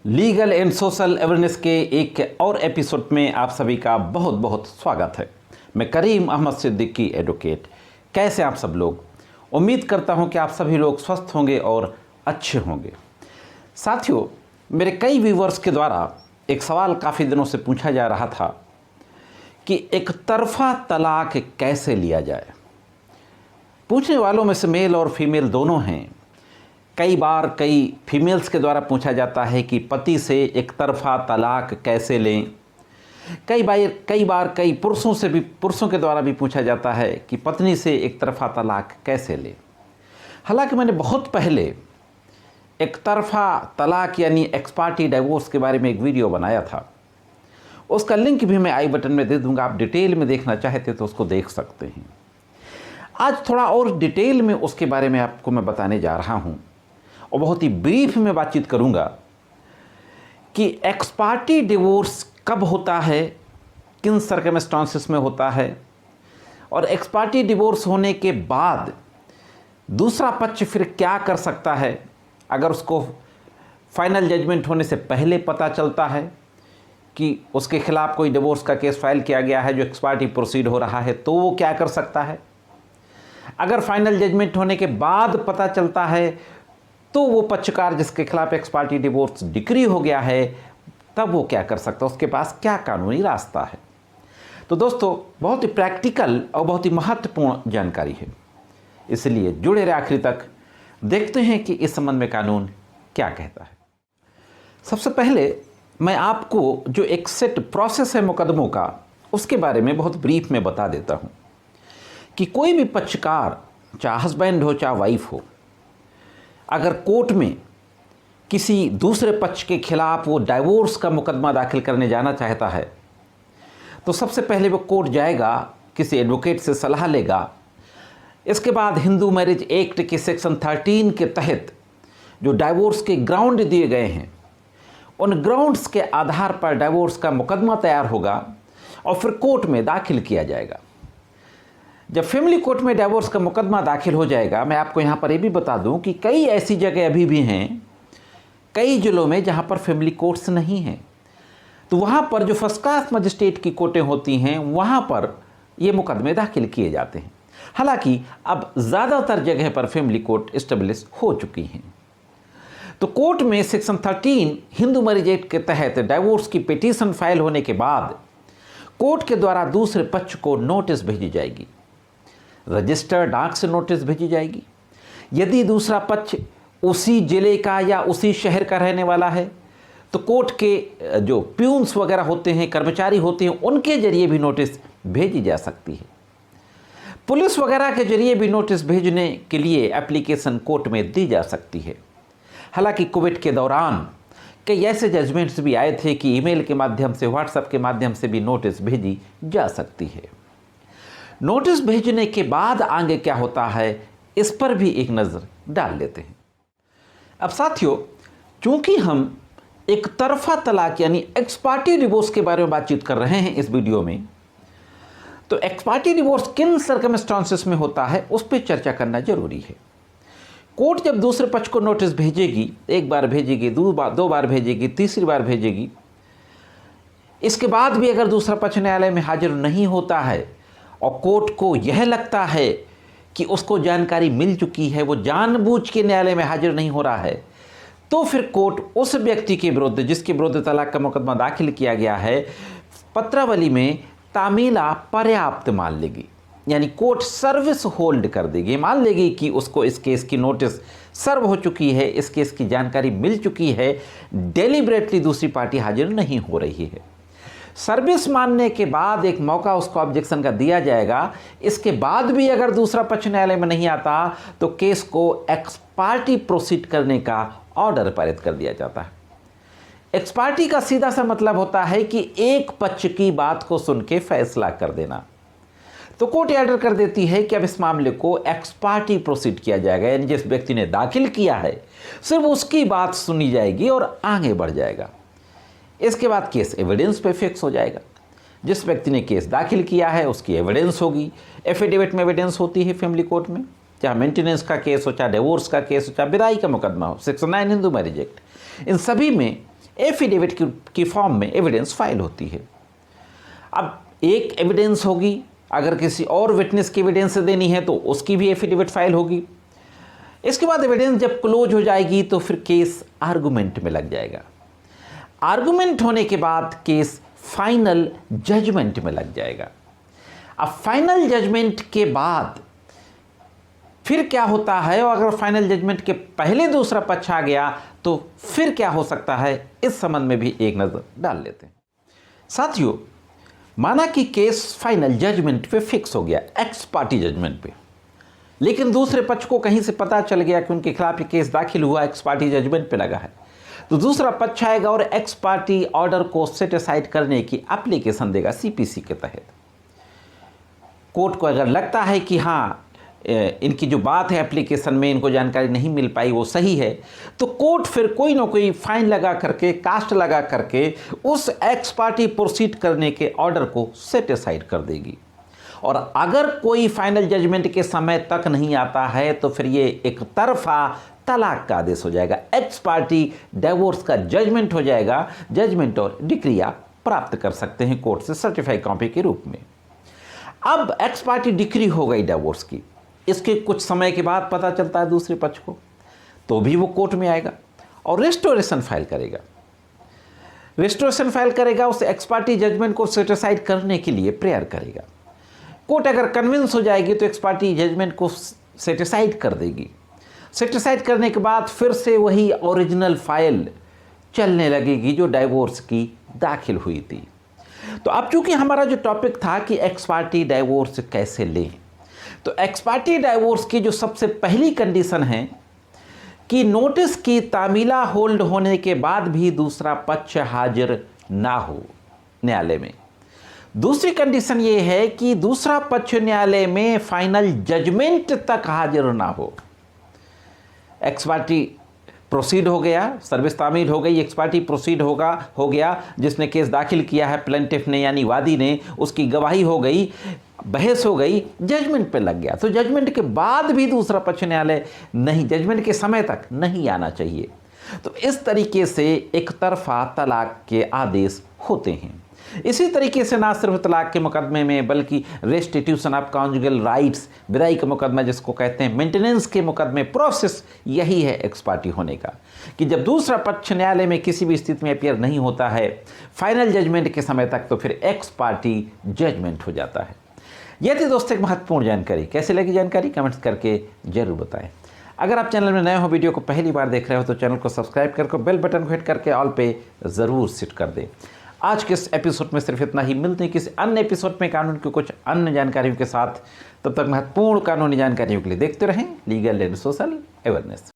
Legal and social awareness के एक और एपिसोड में आप सभी का बहुत बहुत स्वागत है। मैं करीम अहमद सिद्दीकी एडवोकेट। कैसे आप सब लोग? उम्मीद करता हूं कि आप सभी लोग स्वस्थ होंगे और अच्छे होंगे। साथियों, मेरे कई व्यूवर्स के द्वारा एक सवाल काफ़ी दिनों से पूछा जा रहा था कि एक तरफा तलाक कैसे लिया जाए। पूछने वालों में से मेल और फीमेल दोनों हैं। कई बार कई फीमेल्स के द्वारा पूछा जाता है कि पति से एक तरफा तलाक कैसे लें। कई बार कई पुरुषों के द्वारा भी पूछा जाता है कि पत्नी से एक तरफा तलाक कैसे लें। हालांकि मैंने बहुत पहले एक तरफा तलाक यानी एक्स पार्टी डाइवोर्स के बारे में एक वीडियो बनाया था। उसका लिंक भी मैं आई बटन में दे दूंगा। आप डिटेल में देखना चाहते तो उसको देख सकते हैं। आज थोड़ा और डिटेल में उसके बारे में आपको मैं बताने जा रहा हूं और बहुत ही ब्रीफ में बातचीत करूंगा कि एक्स पार्टी डिवोर्स कब होता है, किन सर्कमस्टांसेस में होता है, और एक्स पार्टी डिवोर्स होने के बाद दूसरा पक्ष फिर क्या कर सकता है। अगर उसको फाइनल जजमेंट होने से पहले पता चलता है कि उसके खिलाफ कोई डिवोर्स का केस फाइल किया गया है, जो एक्स पार्टी प्रोसीड हो रहा है, तो वो क्या कर सकता है। अगर फाइनल जजमेंट होने के बाद पता चलता है तो वो पक्षकार जिसके खिलाफ एक्स पार्टी डिवोर्स डिक्री हो गया है, तब वो क्या कर सकता है, उसके पास क्या कानूनी रास्ता है। तो दोस्तों, बहुत ही प्रैक्टिकल और बहुत ही महत्वपूर्ण जानकारी है, इसलिए जुड़े रहे आखिरी तक। देखते हैं कि इस संबंध में कानून क्या कहता है। सबसे पहले मैं आपको जो एक सेट प्रोसेस है मुकदमों का, उसके बारे में बहुत ब्रीफ में बता देता हूँ कि कोई भी पक्षकार, चाहे हस्बैंड हो चाहे वाइफ हो, अगर कोर्ट में किसी दूसरे पक्ष के खिलाफ वो डाइवोर्स का मुकदमा दाखिल करने जाना चाहता है, तो सबसे पहले वो कोर्ट जाएगा, किसी एडवोकेट से सलाह लेगा। इसके बाद हिंदू मैरिज एक्ट के सेक्शन 13 के तहत जो डाइवोर्स के ग्राउंड दिए गए हैं, उन ग्राउंड्स के आधार पर डाइवोर्स का मुकदमा तैयार होगा और फिर कोर्ट में दाखिल किया जाएगा। जब फैमिली कोर्ट में डाइवोर्स का मुकदमा दाखिल हो जाएगा, मैं आपको यहाँ पर ये भी बता दूँ कि कई ऐसी जगह अभी भी हैं, कई जिलों में जहाँ पर फैमिली कोर्ट्स नहीं हैं, तो वहाँ पर जो फर्स्ट क्लास मजिस्ट्रेट की कोर्टें होती हैं, वहाँ पर ये मुकदमे दाखिल किए जाते हैं। हालांकि अब ज़्यादातर जगह पर फैमिली कोर्ट इस्टेब्लिश हो चुकी हैं। तो कोर्ट में सेक्शन 13 हिंदू मैरिज एक्ट के तहत डाइवोर्स की पिटीशन फाइल होने के बाद कोर्ट के द्वारा दूसरे पक्ष को नोटिस भेजी जाएगी, रजिस्टर्ड डाक से नोटिस भेजी जाएगी। यदि दूसरा पक्ष उसी जिले का या उसी शहर का रहने वाला है, तो कोर्ट के जो प्यून्स वगैरह होते हैं, कर्मचारी होते हैं, उनके जरिए भी नोटिस भेजी जा सकती है। पुलिस वगैरह के जरिए भी नोटिस भेजने के लिए एप्लीकेशन कोर्ट में दी जा सकती है। हालांकि कोविड के दौरान कई ऐसे जजमेंट्स भी आए थे कि ईमेल के माध्यम से, व्हाट्सएप के माध्यम से भी नोटिस भेजी जा सकती है। नोटिस भेजने के बाद आगे क्या होता है, इस पर भी एक नज़र डाल लेते हैं। अब साथियों, चूंकि हम एक तरफा तलाक यानी एक्स पार्टी डिवोर्स के बारे में बातचीत कर रहे हैं इस वीडियो में, तो एक्स पार्टी डिवोर्स किन सर्कमस्टांसेस में होता है, उस पर चर्चा करना जरूरी है। कोर्ट जब दूसरे पक्ष को नोटिस भेजेगी, एक बार भेजेगी, दो बार भेजेगी, तीसरी बार भेजेगी, इसके बाद भी अगर दूसरा पक्ष न्यायालय में हाजिर नहीं होता है और कोर्ट को यह लगता है कि उसको जानकारी मिल चुकी है, वो जानबूझ के न्यायालय में हाजिर नहीं हो रहा है, तो फिर कोर्ट उस व्यक्ति के विरुद्ध जिसके विरुद्ध तलाक का मुकदमा दाखिल किया गया है, पत्रावली में तामीला पर्याप्त मान लेगी। यानी कोर्ट सर्विस होल्ड कर देगी, मान लेगी कि उसको इस केस की नोटिस सर्व हो चुकी है, इस केस की जानकारी मिल चुकी है, डेलिबरेटली दूसरी पार्टी हाजिर नहीं हो रही है। सर्विस मानने के बाद एक मौका उसको ऑब्जेक्शन का दिया जाएगा। इसके बाद भी अगर दूसरा पक्ष न्यायालय में नहीं आता, तो केस को एक्स पार्टी प्रोसीड करने का ऑर्डर पारित कर दिया जाता है। एक्स पार्टी का सीधा सा मतलब होता है कि एक पक्ष की बात को सुन के फैसला कर देना। तो कोर्ट ऑर्डर कर देती है कि अब इस मामले को एक्स पार्टी प्रोसीड किया जाएगा, यानी जिस व्यक्ति ने दाखिल किया है सिर्फ उसकी बात सुनी जाएगी और आगे बढ़ जाएगा। इसके बाद केस एविडेंस पे फिक्स हो जाएगा। जिस व्यक्ति ने केस दाखिल किया है उसकी एविडेंस होगी। एफिडेविट में एविडेंस होती है फैमिली कोर्ट में, चाहे मेंटेनेंस का केस हो, चाहे डिवोर्स का केस हो, चाहे विदाई का मुकदमा हो, सेक्शन 9 हिंदू मैरिज एक्ट, इन सभी में एफिडेविट की फॉर्म में एविडेंस फाइल होती है। अब एक एविडेंस होगी, अगर किसी और विटनेस की एविडेंस देनी है तो उसकी भी एफिडेविट फाइल होगी। इसके बाद एविडेंस जब क्लोज हो जाएगी तो फिर केस आर्गुमेंट में लग जाएगा। आर्गुमेंट होने के बाद केस फाइनल जजमेंट में लग जाएगा। अब फाइनल जजमेंट के बाद फिर क्या होता है, और अगर फाइनल जजमेंट के पहले दूसरा पक्ष आ गया तो फिर क्या हो सकता है, इस संबंध में भी एक नज़र डाल लेते हैं। साथियों, माना कि केस फाइनल जजमेंट पे फिक्स हो गया, एक्स पार्टी जजमेंट पे, लेकिन दूसरे पक्ष को कहीं से पता चल गया कि उनके खिलाफ ये केस दाखिल हुआ, एक्स पार्टी जजमेंट पे लगा है, तो दूसरा पक्ष आएगा और एक्स पार्टी ऑर्डर को सेट असाइड करने की एप्लीकेशन देगा सीपीसी के तहत। कोर्ट को अगर लगता है कि हाँ इनकी जो बात है एप्लीकेशन में, इनको जानकारी नहीं मिल पाई वो सही है, तो कोर्ट फिर कोई ना कोई फाइन लगा करके, कास्ट लगा करके उस एक्स पार्टी प्रोसीड करने के ऑर्डर को सेट असाइड कर देगी। और अगर कोई फाइनल जजमेंट के समय तक नहीं आता है तो फिर ये एक तरफा तलाक का आदेश हो जाएगा, एक्स पार्टी डिवोर्स का जजमेंट हो जाएगा। जजमेंट और डिक्री आप प्राप्त कर सकते हैं कोर्ट से सर्टिफाइड कॉपी के रूप में। अब एक्स पार्टी डिक्री हो गई डिवोर्स की, इसके कुछ समय के बाद पता चलता है दूसरे पक्ष को, तो भी वो कोर्ट में आएगा और रेस्टोरेशन फाइल करेगा। रेस्टोरेशन फाइल करेगा, उस एक्स पार्टी जजमेंट को सेटिसाइड करने के लिए प्रेयर करेगा। कोर्ट अगर कन्विंस हो जाएगी तो एक्स पार्टी जजमेंट को सेटिसाइड कर देगी। सेटिसाइड करने के बाद फिर से वही ओरिजिनल फाइल चलने लगेगी जो डाइवोर्स की दाखिल हुई थी। तो अब चूंकि हमारा जो टॉपिक था कि एक्स पार्टी डाइवोर्स कैसे लें, तो एक्स पार्टी डाइवोर्स की जो सबसे पहली कंडीशन है कि नोटिस की तामीला होल्ड होने के बाद भी दूसरा पक्ष हाजिर ना हो न्यायालय में। दूसरी कंडीशन ये है कि दूसरा पक्ष न्यायालय में फाइनल जजमेंट तक हाजिर ना हो। एक्स पार्टी प्रोसीड हो गया, सर्विस तामील हो गई, एक्स पार्टी प्रोसीड हो गया, जिसने केस दाखिल किया है प्लेंटिफ ने यानी वादी ने, उसकी गवाही हो गई, बहस हो गई, जजमेंट पे लग गया। तो जजमेंट के बाद भी दूसरा पक्ष न्यायालय नहीं, जजमेंट के समय तक नहीं आना चाहिए। तो इस तरीके से एक तरफा तलाक के आदेश होते हैं। इसी तरीके से ना सिर्फ तलाक के मुकदमे में बल्कि रेस्टिट्यूशन ऑफ कॉन्जुगल राइट्स, विदाई का मुकदमा जिसको कहते हैं, मेंटेनेंस के मुकदमे, प्रोसेस यही है एक्स पार्टी होने का कि जब दूसरा पक्ष न्यायालय में किसी भी स्थिति में अपीयर नहीं होता है फाइनल जजमेंट के समय तक, तो फिर एक्स पार्टी जजमेंट हो जाता है। यह थी दोस्तों एक महत्वपूर्ण जानकारी। कैसे लगी जानकारी कमेंट्स करके जरूर बताएं। अगर आप चैनल में नए हो, वीडियो को पहली बार देख रहे हो, तो चैनल को सब्सक्राइब करके बेल बटन को हिट करके ऑल पे ज़रूर सेट कर दें। आज के इस एपिसोड में सिर्फ इतना ही। मिलते हैं किसी अन्य एपिसोड में कानून की कुछ अन्य जानकारियों के साथ। तब तक महत्वपूर्ण कानूनी जानकारियों के लिए देखते रहें लीगल एंड सोशल अवेयरनेस।